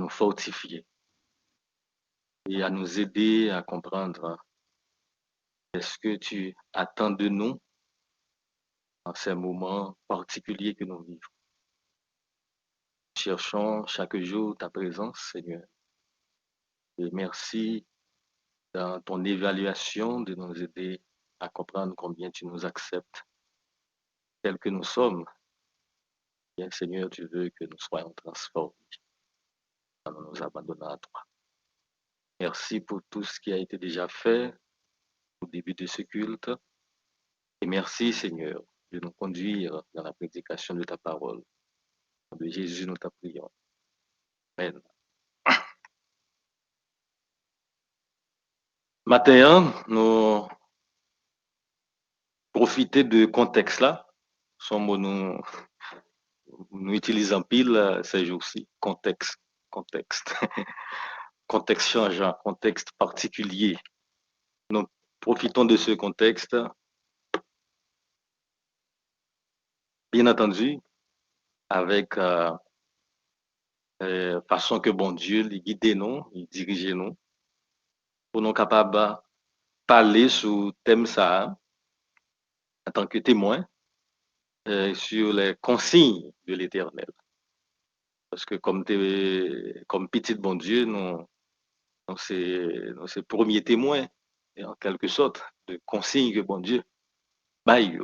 nous fortifier et à nous aider à comprendre ce que tu attends de nous en ces moments particuliers que nous vivons. Cherchons chaque jour ta présence, Seigneur. Et merci dans ton évaluation de nous aider à comprendre combien tu nous acceptes tels que nous sommes. Bien, Seigneur, tu veux que nous soyons transformés en nous abandonnant à toi. Merci pour tout ce qui a été déjà fait au début de ce culte. Et merci, Seigneur, de nous conduire dans la prédication de ta parole. Au nom de Jésus, nous t'en prions. Amen. Matin, nous profiter de contexte là. Son mot nous utilisons pile ces jours-ci. Contexte, contexte, contexte changeant, contexte particulier. Nous profitons de ce contexte. Bien entendu, avec façon que bon Dieu guide nous, il dirige nous, pour nous capables de parler sur thème ça en tant que témoin sur les consignes de l'Éternel. Parce que comme petit bon Dieu, nous c'est premier témoin, en quelque sorte, de consignes que bon Dieu baille.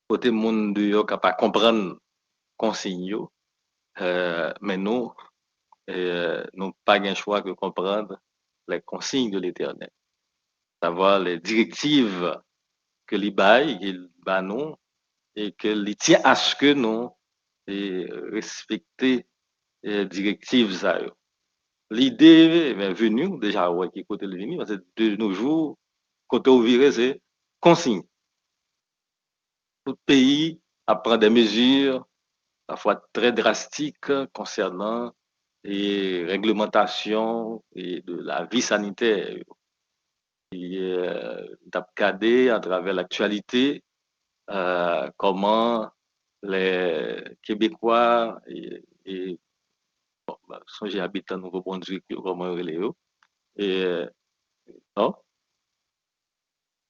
Côté monde de capable comprendre consignes, mais nous, nous pas un choix que comprendre les consignes de l'Éternel, savoir les directives que les bail, qu'il bat nous, et que les tient à ce que nous respecter les directives. L'idée est venue, déjà, ouais, qui côté le venu, parce que de nos jours, côté au viré, c'est consigne. Tout pays prend des mesures, parfois très drastiques, concernant les réglementations et de la vie sanitaire. Et d'abcader à travers l'actualité comment les Québécois et bon, bah, sont j'ai habité à Nouveau-Brunswick, comment relais et non,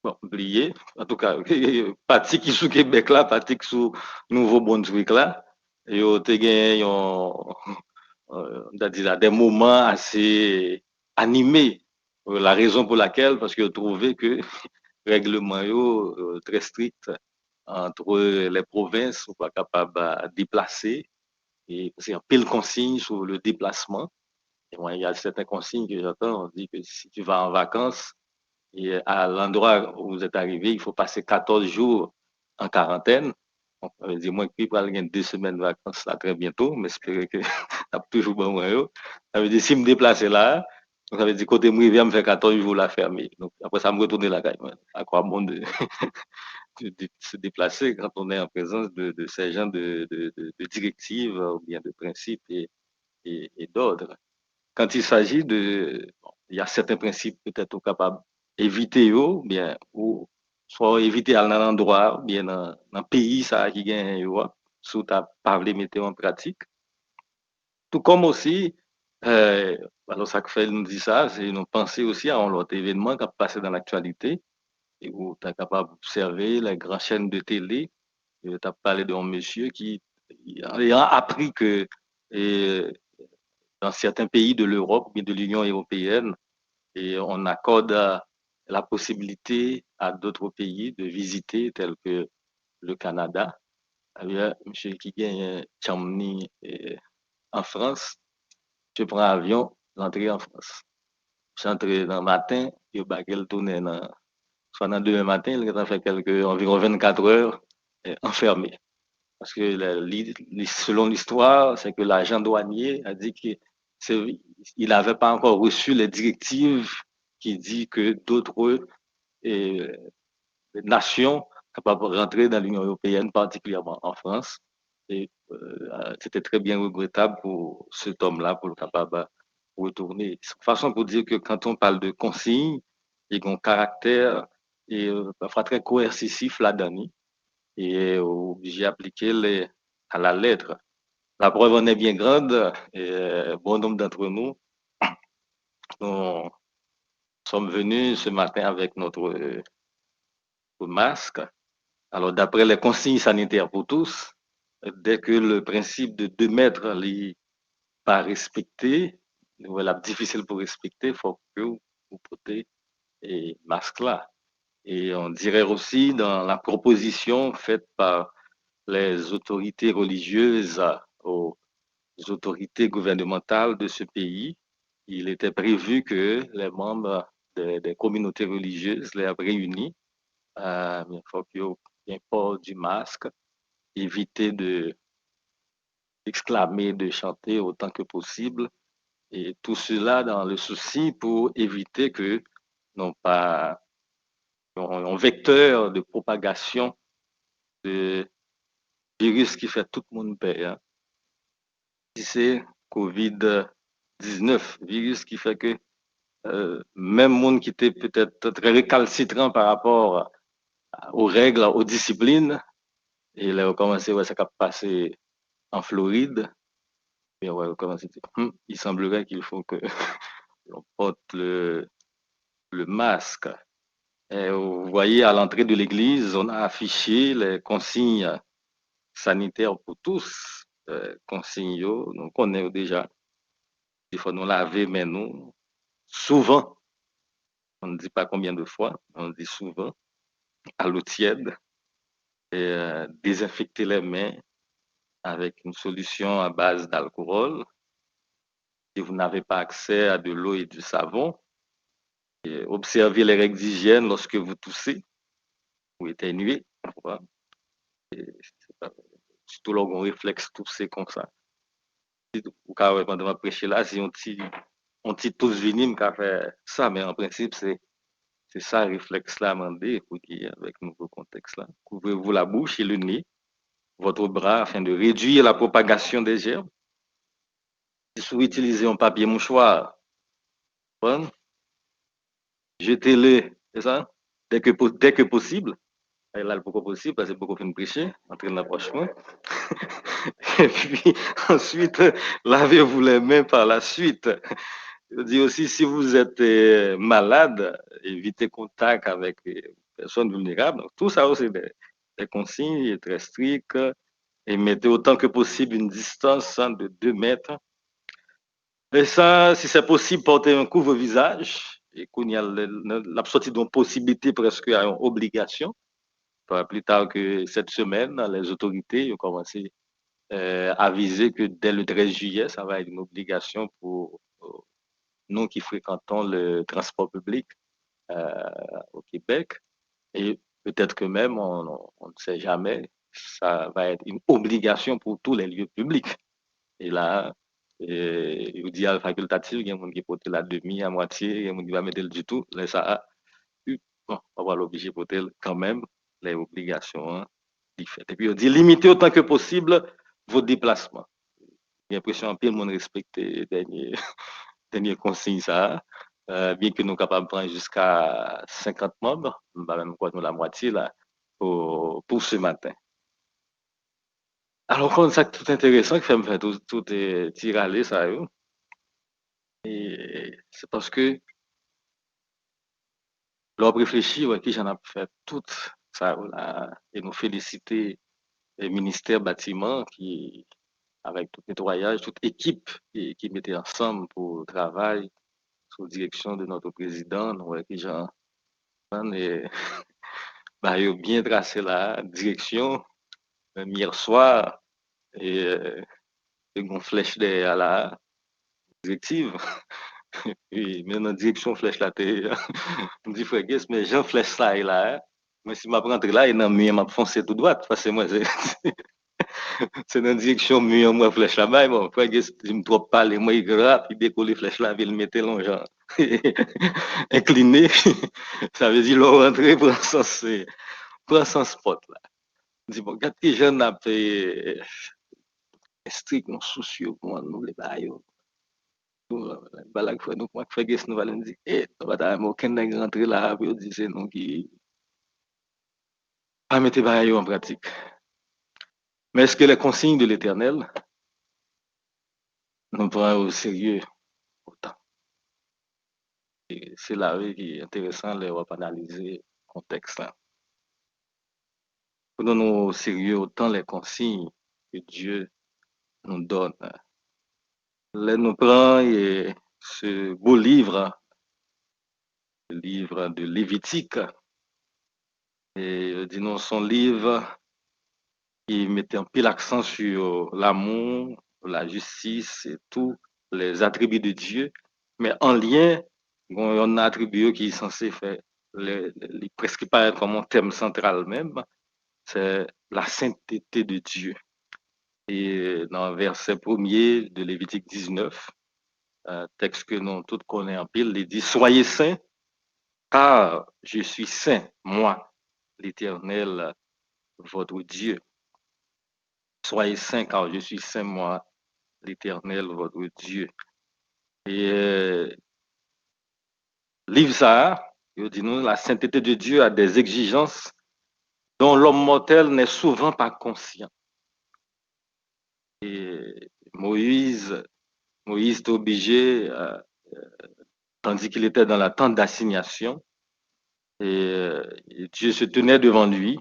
bon, oublié, en tout cas, parti qui sous Québec là, parti qui sous Nouveau-Brunswick là, et on te gagné des moments assez animés. La raison pour laquelle, parce que je trouvais que règlement très strict entre les provinces, on pas capable de déplacer et c'est un pile consigne sur le déplacement. Et moi, il y a certaines consignes que j'entends, on dit que si tu vas en vacances et à l'endroit où vous êtes arrivé, il faut passer 14 jours en quarantaine. Donc, ça veut dire moi qui prends 2 semaines de vacances là très bientôt, mais j'espère que ça toujours bon moi. Ça veut dire si je me déplace là, donc ça veut dire côté moi, il vient me faire 14 jours là fermé. Donc après ça me retourner la caille. À quoi bon de se déplacer quand on est en présence de ces gens de directives ou bien de principes et d'ordres. Quand il s'agit de, bon, il y a certains principes peut-être capables d'éviter bien ou soit éviter à un endroit, bien dans un pays ça qui gagne sous ta parler mettre en pratique. Tout comme aussi, alors ça que fait nous dit ça, c'est nous penser aussi à un autre événement qui a passé dans l'actualité et où tu es capable d'observer les grandes chaînes de télé. Tu as parlé d'un monsieur qui ayant appris que et, dans certains pays de l'Europe, de l'Union européenne, et on accorde la possibilité à d'autres pays de visiter, tels que le Canada. Il y a monsieur qui gagne Chamni en France, je prends l'avion, j'entre en France. J'entre dans le matin, je vais tourner soit dans demain matin, il a fait environ 24 heures enfermé. Parce que selon l'histoire, c'est que l'agent douanier a dit qu'il n'avait pas encore reçu les directives qui dit que d'autres nations capables de rentrer dans l'Union européenne, particulièrement en France. Et c'était très bien regrettable pour cet homme-là, pour le capable de retourner. C'est une façon pour dire que quand on parle de consignes, il y a un caractère et parfois très coercitif là-dedans et obligé d'appliquer à la lettre. La preuve en est bien grande et bon nombre d'entre nous, nous sommes venus ce matin avec notre masque. Alors, d'après les consignes sanitaires pour tous, dès que le principe de 2 mètres n'est pas respecté, voilà, difficile pour respecter, il faut que vous portez et masque là. Et on dirait aussi dans la proposition faite par les autorités religieuses aux autorités gouvernementales de ce pays, il était prévu que les membres des communautés religieuses, les réunis, il faut qu'ils bien port du masque, éviter d'exclamer, de chanter autant que possible, et tout cela dans le souci pour éviter que non pas un vecteur de propagation de virus qui fait tout le monde peur. Hein. Si c'est COVID-19, virus qui fait que même monde qui était peut-être très récalcitrant par rapport aux règles, aux disciplines, et là, on commence, ouais, ça a passé en Floride, et ouais, on commence à dire, il semblerait qu'il faut que l'on porte le masque. Et vous voyez, à l'entrée de l'église, on a affiché les consignes sanitaires pour tous. Consignes, nous connaissons déjà. Il faut nous laver, mais nous, souvent, on ne dit pas combien de fois, on dit souvent, à l'eau tiède, et désinfecter les mains avec une solution à base d'alcool. Si vous n'avez pas accès à de l'eau et du savon, et observez les règles d'hygiène lorsque vous toussez ou éternuez. Voilà. Surtout lorsqu'on réflexe tousser comme ça. Ou quand pendant ma prêcher là, si on petit tous venir, on fait ça, mais en principe, c'est ça, réflexe là, mandé pour qu'il avec le nouveau contexte là. Couvrez-vous la bouche et le nez, votre bras, afin de réduire la propagation des germes. Si vous utilisez un papier mouchoir, bon, jetez-le, c'est ça, dès que possible. Et là, le beaucoup possible, parce que beaucoup de prêcher, entre l'approchement. Et puis, ensuite, lavez-vous les mains par la suite. Je dis aussi, si vous êtes malade, évitez contact avec les personnes vulnérables. Donc, tout ça aussi, des consignes très strictes. Et mettez autant que possible une distance de 2 mètres. Et ça, si c'est possible, portez un couvre-visage. Et qu'on y a l'absorti d'une possibilité presque à une obligation. Pas plus tard que cette semaine, les autorités ont commencé à aviser que dès le 13 juillet, ça va être une obligation pour nous qui fréquentons le transport public euh, au Québec. Et peut-être que même, on ne sait jamais, ça va être une obligation pour tous les lieux publics. Et là, je vous dis à facultatif, il y a des gens qui portent la demi, à moitié, il y a des gens qui va mettre le du tout. Là, ça, bon, on va l'obliger pour quand même les obligations hein, faites. Et puis, on dit limiter autant que possible vos déplacements. J'ai l'impression que tout le monde respecte les dernières consignes, ça. Bien que nous sommes capables de prendre jusqu'à 50 membres, même quoi, nous la moitié là, pour ce matin. Alors, comme ça, tout intéressant qui fait me faire tout tiraler, ça, et c'est parce que l'on réfléchit, ouais, qui j'en ai fait tout ça, là, et nous féliciter le ministère bâtiment qui, avec tout nettoyage, toute équipe qui mettait ensemble pour le travail sous direction de notre président, ouais, qui j'en et bah, il a bien tracé la direction, même hier soir, et une flèche à la directive. Et maintenant, direction flèche là, on me dit, frère, mais Jean flèche là, et là, hein. Mais si je rentre là, il y a m'a foncé tout droit, parce que moi, c'est dans la direction mur, moi, flèche là-bas, bon, frère, je me trompe pas, les moi, il gratte, il décolle flèche là, il le mettait long, genre, incliné, ça veut dire, l'on rentre, prend sens spot là. Je dis, bon, regarde, les jeunes, a fait strict, non, soucieux, pour nous, les bails, balak fwe nou kwa fwe ges nou valen di, nou bata mo ken nèg rentre la, puis di se nou ki pa mette bagay yo en pratique. Mais est-ce que les consignes de l'Éternel nous prenons au sérieux autant. Et c'est là oui, qui est intéressant de analyser le contexte. Prenons au sérieux autant les consignes que Dieu nous donne. Là, nous prenons ce beau livre, le livre de Lévitique, et disons son livre qui mettait un peu l'accent sur l'amour, la justice et tous les attributs de Dieu, mais en lien, bon, on a un attribut qui est censé faire, presque pas comme un thème central même, c'est la sainteté de Dieu. Et dans le verset premier de Lévitique 19, un texte que nous tous connaissons en pile, il dit soyez saints, car je suis saint, moi, l'Éternel, votre Dieu. Soyez saints, car je suis saint, moi, l'Éternel, votre Dieu. Et livre ça, il dit nous, la sainteté de Dieu a des exigences dont l'homme mortel n'est souvent pas conscient. Et Moïse est obligé, tandis qu'il était dans la tente d'assignation, et Dieu se tenait devant lui,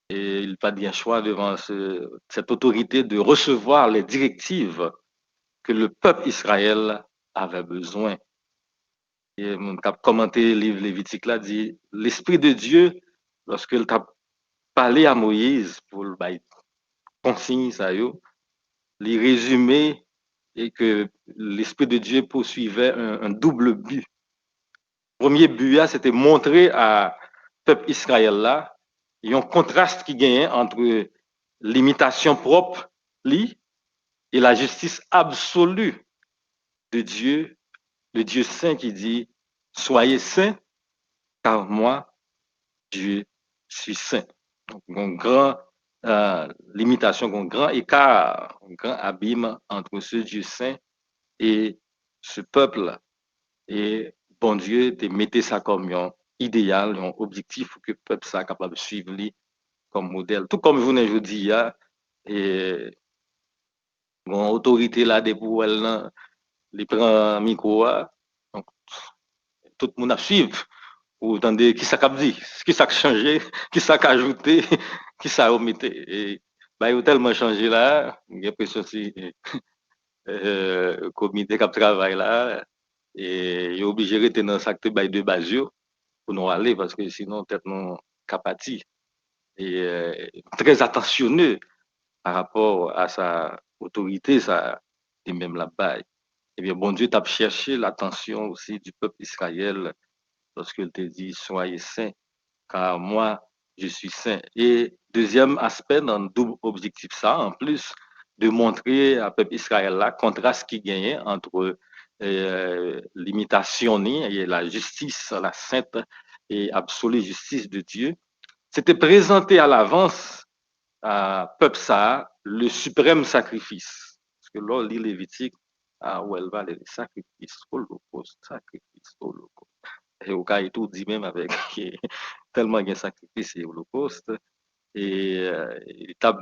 et il n'a pas bien choix devant cette autorité de recevoir les directives que le peuple Israël avait besoin. Et mon cap commenté le livre Lévitique là dit l'esprit de Dieu lorsqu'il t'a parlé à Moïse pour le consigne ça yo, les résumé et que l'esprit de Dieu poursuivait un double but. Premier but c'était montrer à peuple Israël là il y a un contraste qui gagne entre l'imitation propre li et la justice absolue de Dieu, le Dieu saint qui dit soyez saints car moi Dieu suis saint. Donc, une grande limitation, un grand écart, un grand abîme entre ce Dieu saint et ce peuple. Et bon Dieu te mettait ça comme un idéal, un objectif pour que le peuple soit capable de suivre lui comme modèle. Tout comme vous l'avez dit, et mon autorité là, des pour elle, les prend micro, donc tout le monde a suivi. Ou attendez, qui ça qu'a dit, qui ça a changé, qui ça a ajouté, qui ça a omis. Et bah, il a tellement changé là, j'ai l'impression que le comité qui travaille là, et il est obligé de rester dans le secteur de base pour nous aller, parce que sinon, peut-être nous capati. Et très attentionneux par rapport à sa autorité, ça, et même là-bas. Eh bien, bon Dieu t'a cherché l'attention aussi du peuple Israël lorsqu'il te dit, soyez saints car moi, je suis saint. Et deuxième aspect, dans le double objectif, ça, en plus de montrer à peuple Israël là, contraste qui gagnait entre l'imitation et la justice, la sainte et absolue justice de Dieu, c'était présenté à l'avance à peuple ça le suprême sacrifice. Parce que là, l'île Lévitique, où elle va, les sacrifices, holocauste, sacrifice, holocauste. Et au cas où tout dit même avec tellement de sacrifices et holocauste. Et il t'a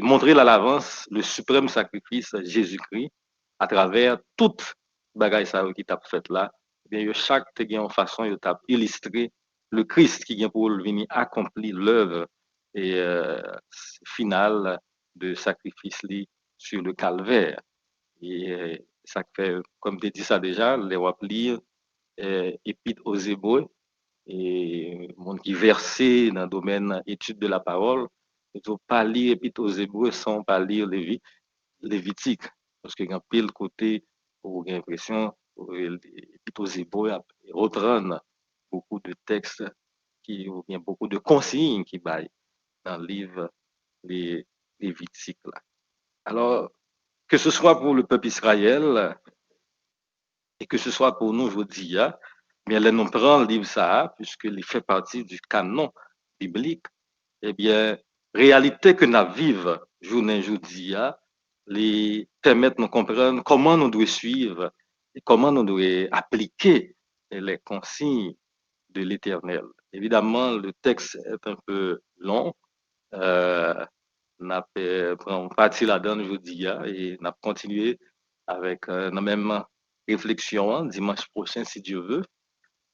montré à l'avance le suprême sacrifice Jésus-Christ à travers toute bagaille ça qui t'a fait là. Eh bien, chaque te en façon, il t'a illustré le Christ qui vient pour venir accomplir l'œuvre et finale de sacrifice sur le calvaire. Et ça fait, comme tu dis ça déjà, les lire Épître aux Hébreux et monde qui versé dans le domaine étude de la parole, il ne faut pas lire Épître aux Hébreux sans pas lire Lévitique. Parce qu'il y a un pile côté où il y a l'impression Épître aux Hébreux reprendre beaucoup de textes ou bien beaucoup de consignes qui baillent dans le livre des Lévitiques. Là. Alors, que ce soit pour le peuple Israël et que ce soit pour nous aujourd'hui, bien, là, nous prenons le livre ça, puisqu'il fait partie du canon biblique, eh bien, réalité que nous vivons journée aujourd'hui, les permettent de nous comprendre comment nous devons suivre et comment nous devons appliquer les consignes de l'Éternel. Évidemment, le texte est un peu long. Euh, on a pris partie là-dedans aujourd'hui et on a continué avec la même réflexion, hein, dimanche prochain, si Dieu veut.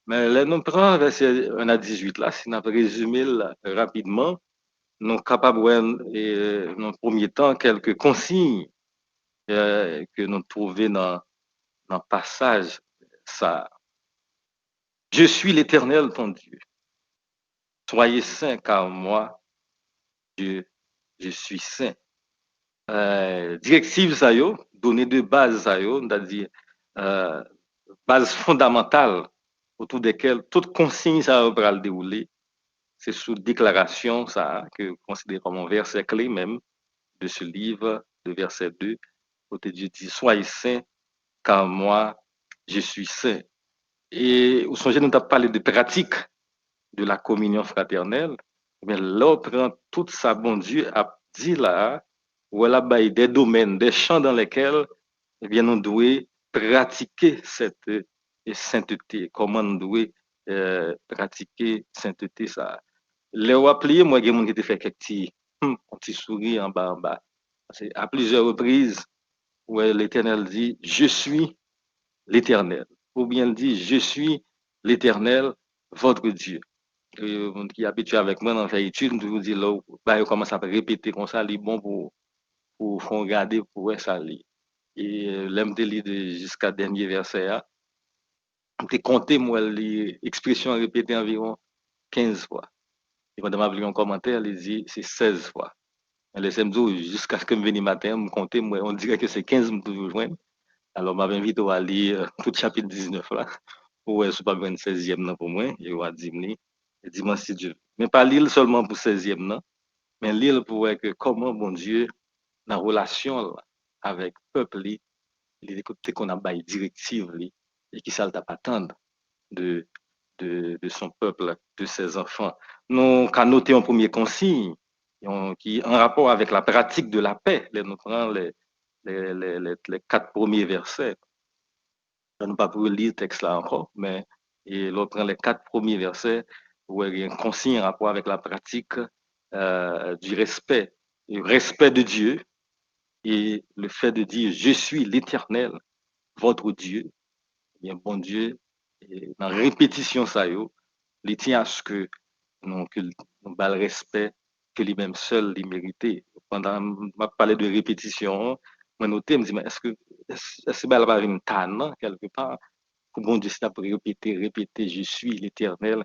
Mais là, nous prenons verset 1 à 18 là, si nous résumé rapidement, nous sommes capables, dans le premier temps, quelques consignes que nous trouvons dans le passage. Ça, je suis l'Éternel, ton Dieu. Soyez saints, car moi, Dieu, je suis saint. Directive, ça y est, données de base, ça y est, c'est-à-dire euh, base fondamentale autour desquelles toute consigne ça va le dérouler. C'est sous déclaration, ça, que considéré comme un verset clé même de ce livre, de verset 2, où Dieu dit, soyez saints, car moi, je suis saint. Et au sujet, nous avons parlé de pratique de la communion fraternelle, mais là, on prend tout ça, bon Dieu a dit là, voilà, des domaines, des champs dans lesquels eh bien, nous devons pratiquer cette sainteté. Comment nous devons pratiquer sainteté, ça. Les rappelez, moi, il y a des gens qui ont fait quelques petits sourires en bas. À plusieurs reprises, où l'Éternel dit, je suis l'Éternel. Ou bien il dit, je suis l'Éternel, votre Dieu. Qui est habitué avec moi dans la étude, je vous dis là, bah, commence à répéter comme ça, les bon pour regarder pour ça. Et l'aime de lire jusqu'à dernier verset, j'ai compté moi les expressions répétées environ 15 fois. Et quand je m'a un commentaire, il dit c'est 16 fois. Les samedis, jusqu'à ce que je vienne matin, je compte, moi, on dirait que c'est 15 que je joindre. Alors, je m'invite à lire tout le chapitre 19 là. Pour ce pas le 16e pour moi, et on dit, dimanche si Dieu. Mais pas lire seulement pour 16e, non, mais lire pour voir que comment, bon Dieu, dans la relation avec le peuple, il écouté qu'on a des directives, et qui ça t'a pas attendre de, de son peuple, de ses enfants. Nous avons noté un premier consigne qui en rapport avec la pratique de la paix. Nous prenons les 4 premiers versets. Je ne vais pas pour lire le texte là encore, mais l'on prend les 4 premiers versets où il y a un consigne en rapport avec la pratique du respect, le respect de Dieu et le fait de dire je suis l'Éternel, votre Dieu. Bien, bon Dieu, et dans la répétition, ça, il tient à ce que nous, le respect que lui-même seul il méritait. Pendant ma parlé de répétition, je noté, me dit, mais est-ce que pas une tanne quelque part pour bon Dieu, c'est pour répéter, répéter, je suis l'Éternel,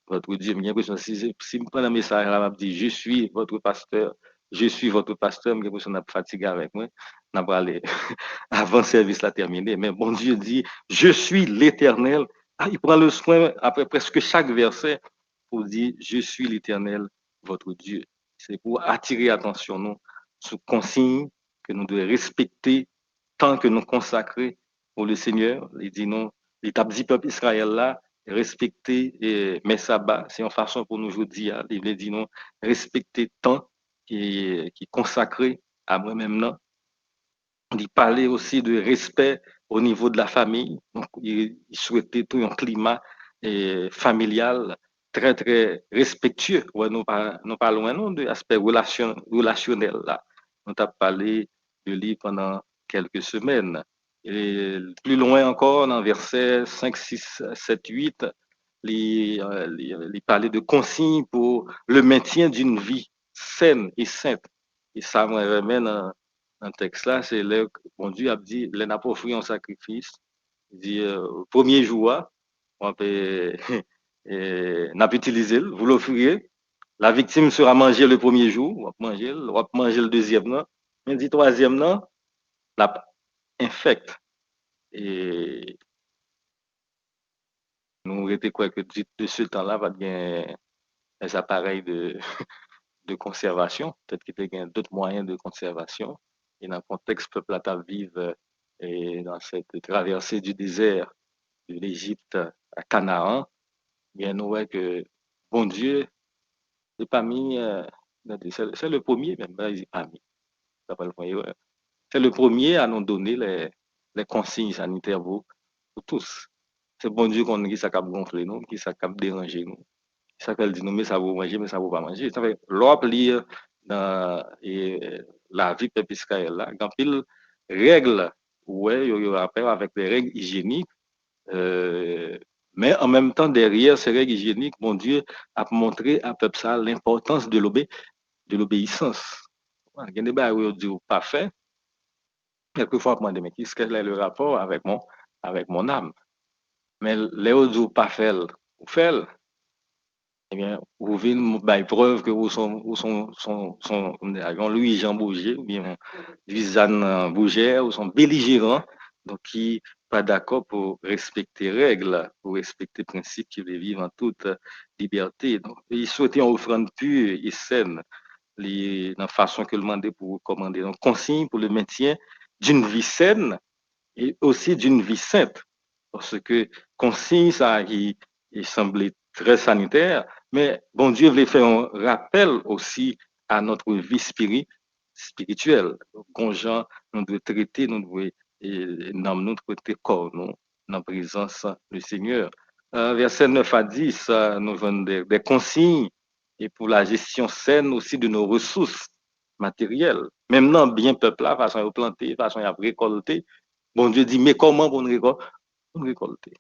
votre Dieu. J'ai l'impression, si je prends un message là, je dis, je suis votre pasteur, je suis votre pasteur, j'ai l'impression qu'on a fatigué avec moi, on va aller avant le service là terminé. Mais bon Dieu dit, je suis l'Éternel. Ah, il prend le soin, après presque chaque verset, pour dire, je suis l'Éternel, votre Dieu. C'est pour attirer l'attention nous sous consigne que nous devons respecter tant que nous consacrer pour le Seigneur. Il dit non, l'étape du peuple Israël là, respecter mes sabbats, c'est une façon pour nous aujourd'hui. Il dit non, respecter tant qui est consacré à moi-même là. Il parlait aussi de respect au niveau de la famille. Donc, il souhaitait tout un climat familial très, très respectueux. Ouais, nous parlons non, de l'aspect relationnel. Là. On a parlé de lui pendant quelques semaines. Et plus loin encore, dans versets 5, 6, 7, 8, il parlait de consignes pour le maintien d'une vie saine et sainte. Et ça me ramène dans le texte là, c'est là que bon Dieu a dit, il n'a pas offert un sacrifice. Il dit, premier jour, on peut, n'a pas utilisé, vous l'offrirez. La victime sera mangée le premier jour, on va manger le deuxième, non. Mais dit troisième, non, la infecte. Et nous était quoi que de ce temps-là, va bien des appareils de conservation, peut-être qu'il y a d'autres moyens de conservation. Et dans le contexte peuple à vivre et dans cette traversée du désert de l'Égypte à Canaan, bien nous voyons que bon Dieu n'est pas mis, c'est le premier même, il n'est pas mis. C'est le premier à nous donner les consignes sanitaires pour tous. C'est bon Dieu qu'on qui ça cap gonfler nous, qui ça cap déranger nous. Ça qu'elle dit non mais ça vous manger mais ça vous pas manger. Ça fait l'op dans la vie peuple Israël là, quand il règle ouais, il y a rapport avec les règles hygiéniques. euh, mais en même temps, derrière ces règles hygiéniques, mon Dieu a montré à peuple ça l'importance de l'obéissance. Il y a des choses où on dit pas fait. Quelquefois, on me demande, mais quel est le rapport avec mon âme? Mais les autres pas fait, ou fait, eh bien, vous venez by preuve que Louis Jean Bouger, ou bien Louis-Anne Bougère, ou sont belligérants, donc qui pas d'accord pour respecter les règles, pour respecter les principes qui veulent vivre en toute liberté. Donc, ils souhaitaient une offrande pure et saine, dans la façon que le mandat pour recommander. Donc, consigne pour le maintien d'une vie saine et aussi d'une vie sainte. Parce que consigne, ça, il semblait très sanitaire, mais bon Dieu voulait faire un rappel aussi à notre vie spirituelle. Quand Jean, nous devons traiter, nous devons dans notre corps, nous, dans la présence du Seigneur. Verset 9 à 10, nous avons des consignes et pour la gestion saine aussi de nos ressources matérielles. Même dans bien peuple là, façon à planter, façon à récolter, bon Dieu dit, mais comment pour nous récolter?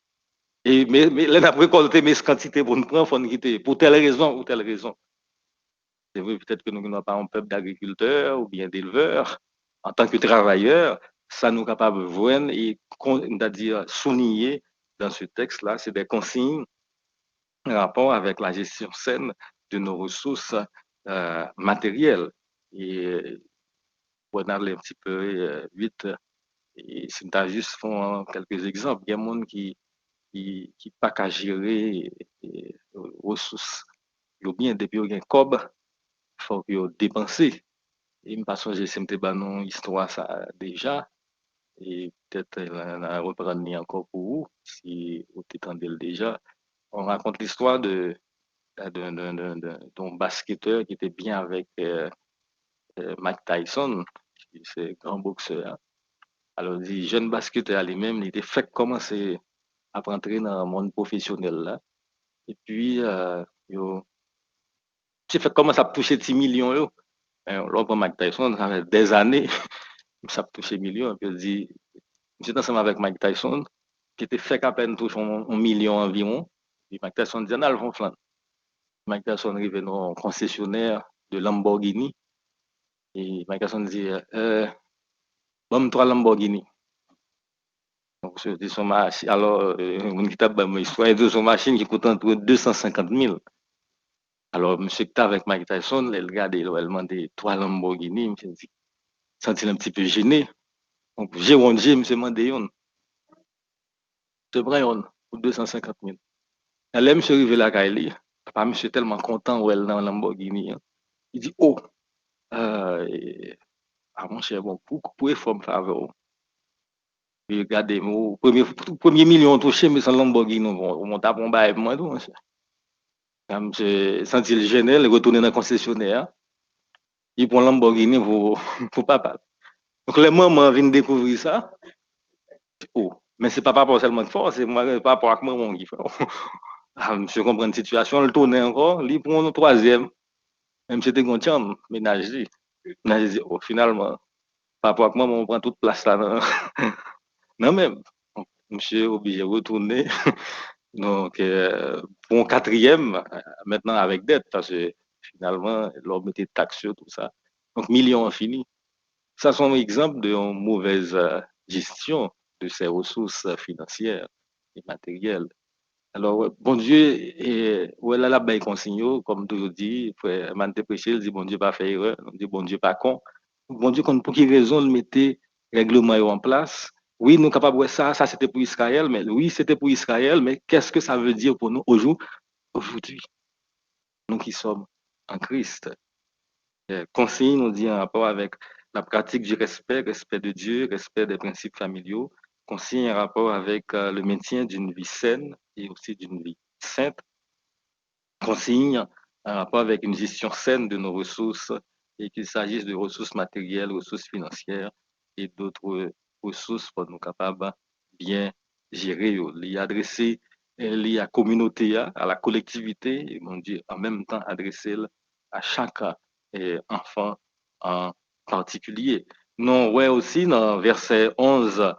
Et, mais là, on a récolté mes quantités pour nous prendre, pour telle raison ou telle raison. C'est vrai, peut-être que nous n'avons pas un peuple d'agriculteurs ou bien d'éleveurs. En tant que travailleurs, ça nous capable de voir et, c'est-à-dire, souligner dans ce texte-là, c'est des consignes en rapport avec la gestion saine de nos ressources matérielles. Et pour aller un petit peu vite, et si tu as juste font quelques exemples, il y a des gens qui pas qu'à gérer les ressources. Yo bien, depuis qu'il y a un cob, il faut que dépenser. Et je ne sais pas si c'est une histoire ça déjà. Et peut-être la reprendre encore pour vous, si vous t'entendez déjà. On raconte l'histoire d'un basketteur qui était bien avec Mike Tyson, c'est un grand boxeur. Alors, le jeune basketteur lui-même, il était fait commencer à rentrer dans le monde professionnel là. Et puis, j'ai fait commencer à toucher 10 millions. Là, pour Mike Tyson, ça fait des années, ça a touché millions. Puis, il dit, j'étais ensemble avec Mike Tyson, qui était fait qu'à peine toucher un million environ. Et Mike Tyson dit, non, le flanc. Mike Tyson arrive dans un concessionnaire de Lamborghini. Et Mike Tyson dit, bon, trois Lamborghini. Donc, c'est son machine. Alors, on dit, histoire de son machine qui coûte entre 250 000. Alors, monsieur qui était avec Mike Tyson, il regarde, il demandé trois Lamborghini. Je me senti un petit peu gêné. Donc, j'ai un G, monsieur demandé, c'est vrai, pour 250 000. Là, monsieur arrivé là, Kylie, papa, monsieur tellement content où elle dans Lamborghini. Il dit, oh, euh, mon cher, bon, pour effort me faveur. Puis regardez, premier million touché, mais sans Lamborghini, on monte à bon bail, moi, tout, monsieur. Quand monsieur senti le gêné, il retourne dans le concessionnaire. Il prend Lamborghini pour papa. Donc, les mamans viennent découvrir ça. Oh, mais c'est pas par rapport seulement de force, c'est moi, par rapport à moi qui fait. Ah, monsieur comprend une situation, le tourne encore, il prend le troisième. Même si c'était content, ménage. Ménage dit, oh, finalement, par rapport à moi, on prend toute place là. Non, non même. Monsieur est obligé de retourner. Donc, pour un quatrième, maintenant avec dette, parce que finalement, l'homme était taxé, tout ça. Donc, millions fini. Ça, c'est un exemple d'une mauvaise gestion de ces ressources financières et matérielles. Alors, ouais, bon Dieu, ouais, là, il consigne, comme toujours dit, frère Mante Péché, il dit, bon Dieu, pas fait erreur, il dit, bon Dieu, pas con. Bon Dieu, pour quelle raison il mettait règlement en place? Oui, nous sommes capables de ça, ça c'était pour Israël, mais oui, c'était pour Israël, mais qu'est-ce que ça veut dire pour nous aujourd'hui, nous qui sommes en Christ? Consigne nous dit en rapport avec la pratique du respect, respect de Dieu, respect des principes familiaux, consigne en rapport avec le maintien d'une vie saine et aussi d'une vie sainte, consigne en rapport avec une gestion saine de nos ressources, et qu'il s'agisse de ressources matérielles, ressources financières et d'autres ressources pour nous capables bien gérer, les adresser liées à la communauté, à la collectivité, et mon Dieu, en même temps adresser à chaque enfant en particulier. Non, ouais, aussi dans verset 11,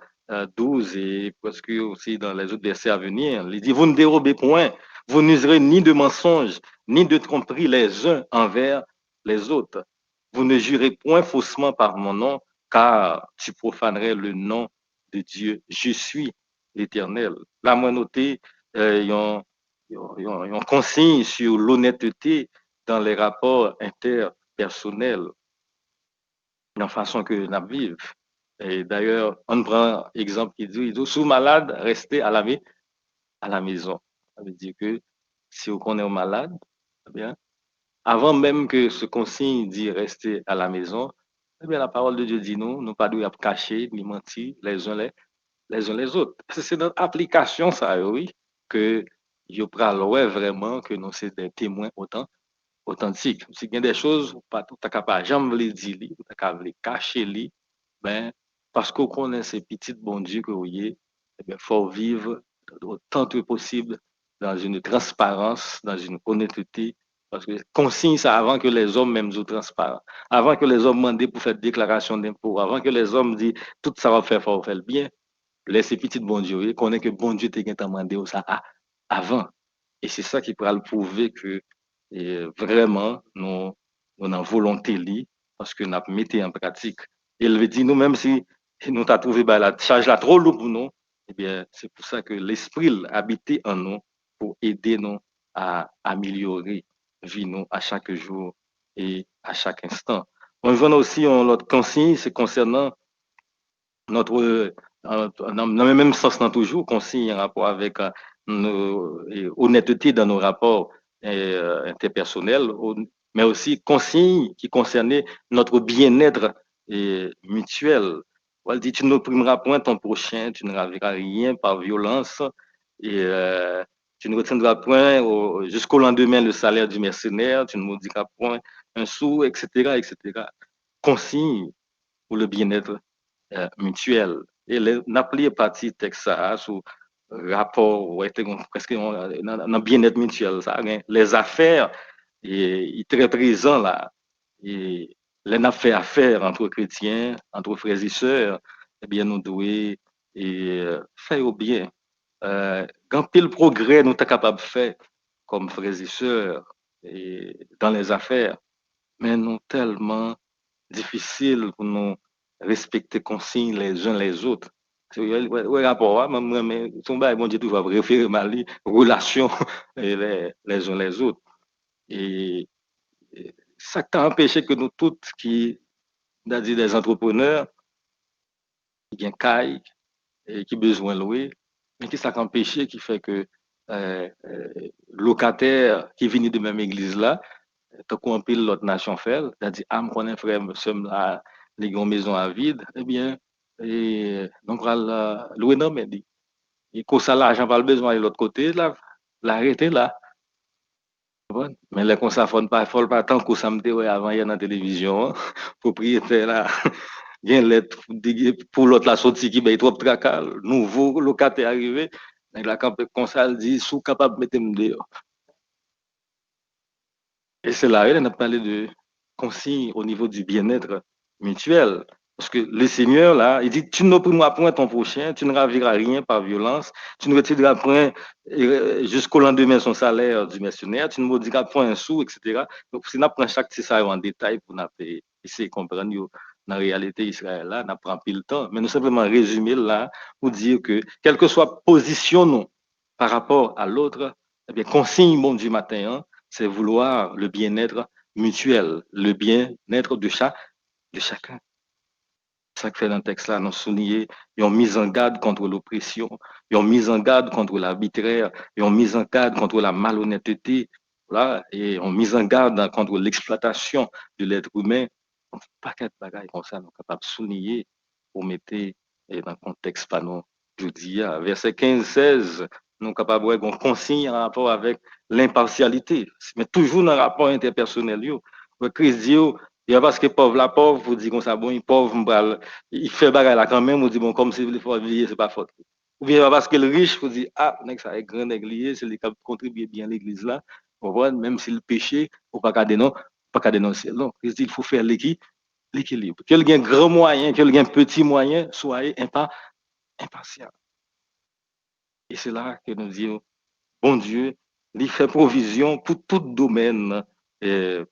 12 et presque aussi dans les autres versets à venir, il dit, vous ne dérobez point, vous n'userez ni de mensonges, ni de tromperie les uns envers les autres. Vous ne jurez point faussement par mon nom, car tu profanerais le nom de Dieu. Je suis l'Éternel. Là, moi, noté, ils ont consigne sur l'honnêteté dans les rapports interpersonnels la façon que nous vivons. Et d'ailleurs, on prend exemple qui dit, sous malade, restez à la maison. Ça veut dire que si on connaît malade, eh bien, avant même que ce consigne dit rester à la maison, eh bien, la parole de Dieu dit nous pas de cacher ni mentir les uns les autres. C'est notre application, ça, oui, que je prends vraiment que nous sommes des témoins authentique. Si il y a des choses, pas tout à capable, jamais les dire, ou à capable les cacher, ben, parce qu'on connaît ces petits bons Dieu que vous voyez, eh bien, faut vivre autant que possible dans une transparence, dans une honnêteté, parce que consigne ça avant que les hommes même soient transparents, avant que les hommes demandent pour faire déclaration d'impôt, avant que les hommes disent tout ça va faire, faut faire le bien, laissez petit bon Dieu, connaît que bon Dieu t'a demandé ça avant. Et c'est ça qui pourra le prouver que vraiment, nous avons volonté, parce que nous avons mis en pratique. Et il veut dire, nous, même si nous avons trouvé la charge là trop lourde pour nous, eh bien, c'est pour ça que l'Esprit habite en nous pour aider nous à améliorer vie nous à chaque jour et à chaque instant. On voit aussi l'autre consigne, c'est concernant notre dans le même sens dans toujours consigne en rapport avec nos honnêteté dans nos rapports interpersonnels, mais aussi consigne qui concernait notre bien-être mutuel. On dit tu n'opprimeras point ton prochain, tu ne raviras rien par violence et tu ne retiendras point jusqu'au lendemain le salaire du mercenaire, tu ne maudiras point un sou, etc., etc. Consigne pour le bien-être mutuel. Et n'appliquer partie texte ça sur rapport ouais, presque dans bien-être mutuel ça les affaires et très présent là et les affaires entre chrétiens entre frères et sœurs eh bien nous devons faire au bien quand pile progrès nous sommes capables de faire comme frères et sœurs et dans les affaires mais nous tellement difficile pour nous respecter consignes les uns les autres. Ouais, rapport, mais son bail, bon Dieu, tout va référer ma relation les uns les autres. Et, ça t'a empêché que nous tous qui, c'est-à-dire des entrepreneurs, qui ont caille et qui besoin de louer, mais qui ça empêché qui fait que locataires qui viennent de même église là, tant qu'on pile l'autre nation fait, c'est-à-dire, ah, me connaît frère, monsieur, là, les grandes maisons à vide, eh bien, et, donc, on va louer non, mais dit, et qu'on ça, l'argent pas le besoin de l'autre côté, là, l'arrêter là. Mais les comme ça, faut pas tant que ça me dit, ouais, avant, il y a dans la télévision, propriétaire là, il y a une lettre pour l'autre la sortie qui paye trop de tracas, nouveau locataire arrivé, la comme ça, elle dit, sous capable de mettre dehors. Et c'est là, elle a parlé de consigne au niveau du bien-être mutuel. Parce que le Seigneur, là, il dit, tu n'opprimeras point ton prochain, tu ne raviras rien par violence, tu ne retireras point jusqu'au lendemain son salaire du mercenaire, tu ne maudiras point un sou, etc. Donc, si on prend chaque petit ça en détail pour essayer de comprendre dans la réalité Israël, là, on prend plus le temps. Mais nous simplement résumer là pour dire que, quelle que soit position nous, par rapport à l'autre, eh bien, consigne, bon du matin, hein, c'est vouloir le bien-être mutuel, le bien-être de chacun. C'est ça que fait dans le texte là, nous souligner, ils ont mis en garde contre l'oppression, ils ont mis en garde contre l'arbitraire, ils ont mis en garde contre la malhonnêteté, là, et ils ont mis en garde contre l'exploitation de l'être humain. Donc, paquet de bagages comme ça, nous sommes capables de souligner pour mettre dans le contexte pas nous, je dis, verset 15-16, nous sommes capables de voir qu'on consigne en rapport avec l'impartialité, mais toujours dans le rapport interpersonnel. Christ dit, il y a parce que pauvre, la pauvre, vous dites comme ça, bon, il pauvre, il fait bagarre là quand même, on dit, bon, comme si vous faut oublier, c'est pas faute. Ou bien parce que le riche, vous dit, ah, ça est grand église, c'est lui qui contribue bien à l'église là, même si le péché, ou pas qu'à dénoncer, pas qu'à dénoncer. Non, il faut faire l'équipe l'équilibre. Quel gain grand moyen, quel gain petit moyen, soyez impartial. Et c'est là que nous disons, bon Dieu, il fait provision pour tout domaine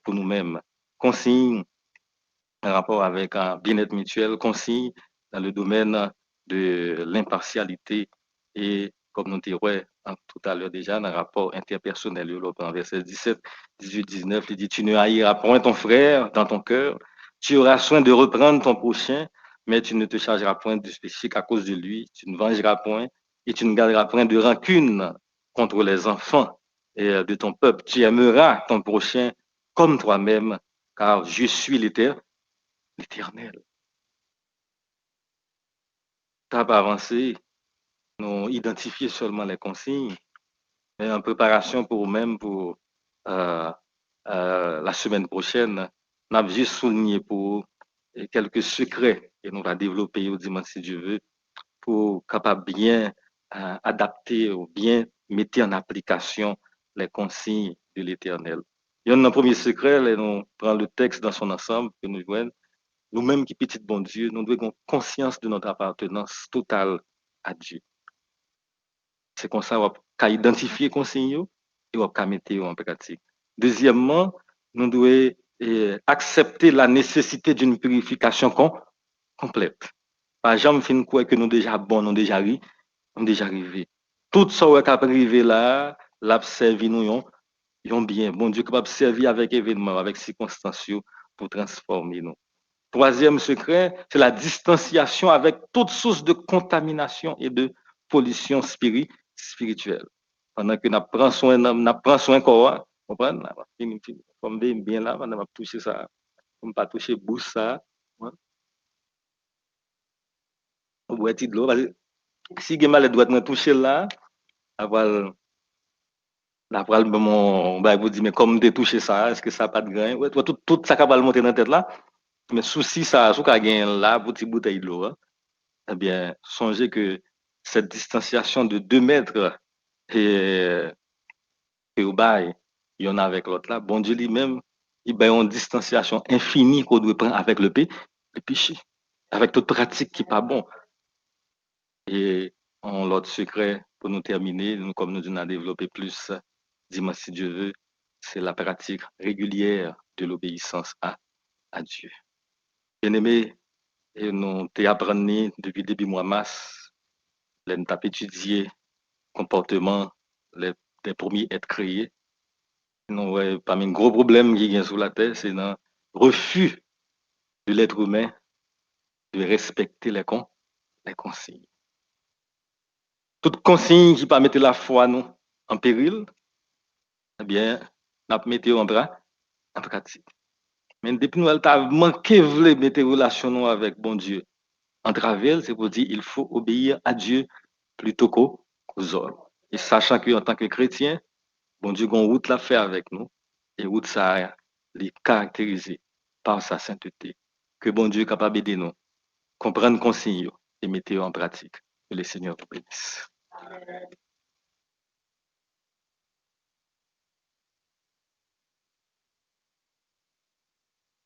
pour nous-mêmes. Consigne en rapport avec un bien-être mutuel, consigne dans le domaine de l'impartialité et, comme nous disions tout à l'heure déjà, dans le rapport interpersonnel, dans verset 17, 18, 19, il dit, tu ne haïras point ton frère dans ton cœur, tu auras soin de reprendre ton prochain, mais tu ne te chargeras point de spécifique à cause de lui, tu ne vengeras point et tu ne garderas point de rancune contre les enfants de ton peuple. Tu aimeras ton prochain comme toi-même, car je suis l'Éternel. T'as pas avancé, nous identifier seulement les consignes, mais en préparation pour même pour euh, la semaine prochaine, nous avons juste souligné pour quelques secrets que nous allons développer au dimanche si Dieu veut, pour capable bien adapter ou bien mettre en application les consignes de l'Éternel. Il y a un premier secret, là, nous prenons le texte dans son ensemble que nous voyons. Nous-mêmes qui petit bon Dieu, nous devons avoir conscience de notre appartenance totale à Dieu. C'est comme ça qu'on identifier les consignes et on peut mettre en pratique. Deuxièmement, nous devons accepter la nécessité d'une purification complète. Par exemple, fin quoi que nous déjà bons, nous déjà arrivés. Tout ça qui a arrivé là, l'a servi nous yon bien. Bon Dieu capable servir avec événements, avec circonstances pour transformer nous. Troisième secret, c'est la distanciation avec toute source de contamination et de pollution spirituelle. Pendant que nous prenons soin corps, comprenez? Comme bien là, on va toucher ça, on pas toucher bouche ça. On boit de l'eau. Si vous avez doit toucher là, avoir après mon bah vous dit mais comme de toucher ça, est-ce que ça pas de grain? Ouais, tout ça qui va monter dans la tête là. Mais souci ça, sous qu'a gagné là, petite bouteille d'eau. Eh bien, songez que cette distanciation de 2 mètres et, au bail, il y en a avec l'autre là, bon Dieu lui-même, il y a une distanciation infinie qu'on doit prendre avec le péché, avec toute pratique qui n'est pas bon. Et en l'autre secret, pour nous terminer, comme nous avons développé plus dimanche si Dieu veut, c'est la pratique régulière de l'obéissance à Dieu. Bien aimé, et nous t'ai appris depuis début mois mars, nous avons étudié comportement des premiers êtres créés. Non, ouais, parmi les gros problèmes qui y a sur la Terre, c'est le refus de l'être humain de respecter les consignes. Toute consigne qui peut mettre la foi nous en péril, eh bien, nous mettons en pratique. Mais depuis nous avons manqué de mettre relation avec bon Dieu en travers, c'est pour dire qu'il faut obéir à Dieu plutôt qu'aux hommes. Et sachant qu'en tant que chrétien, bon Dieu a une route à faire avec nous. Et route ça est caractérisée par sa sainteté. Que bon Dieu est capable d'aider nous, comprendre consignes et mettre en pratique. Que le Seigneur vous bénisse.